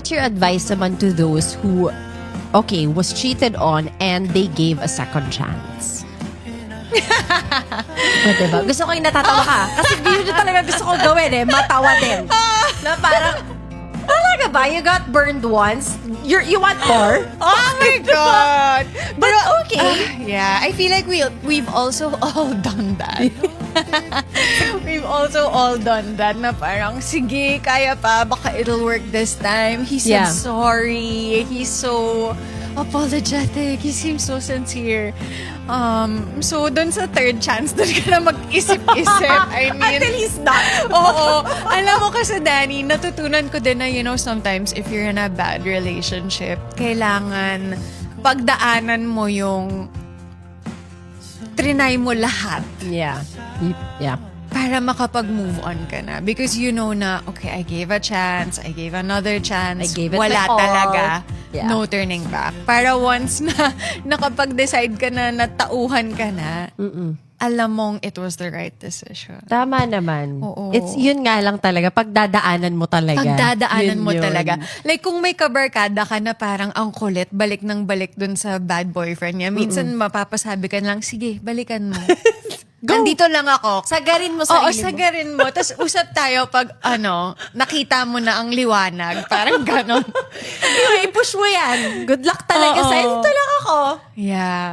what's your advice naman to those who, okay, was cheated on and they gave a second chance? Diba? Gusto ko yung natatawa ka. Kasi yun yung talaga gusto ko gawin matawa din. Na parang, talaga ba? You got burned once? You want more? Oh my God! But okay. Yeah, I feel like we've also all done that. We've also all done that na parang, sige, kaya pa, baka it'll work this time. He said Yeah. sorry. He's so apologetic. He seems so sincere. So, dun sa third chance, dun ka na mag-isip-isip. I mean, Until he's not. oo. Alam mo kasi, Danny, natutunan ko din na, sometimes if you're in a bad relationship, kailangan pagdaanan mo yung trinay mo lahat Yeah. Yeah. para makapag-move on ka na. Because you know na, okay, I gave a chance, I gave another chance, I gave it wala my all. talaga, Yeah. no turning back. Para once na nakapag-decide ka na, natauhan ka na, alam mong it was the right decision. Tama naman. Oo. It's yun nga lang talaga. Pagdadaanan mo talaga. Pagdadaanan Yun mo yun. talaga. Like, kung may kabarkada ka na parang ang kulit, balik ng balik dun sa bad boyfriend niya, minsan mapapasabi ka lang, sige, balikan mo. Nandito lang ako. Sagarin mo Oo, sarili mo. sagarin mo. Tapos usap tayo pag, nakita mo na ang liwanag. Parang ganon. I-push mo yan. Good luck talaga Oo. sa'yo. Dito lang ako. Yeah.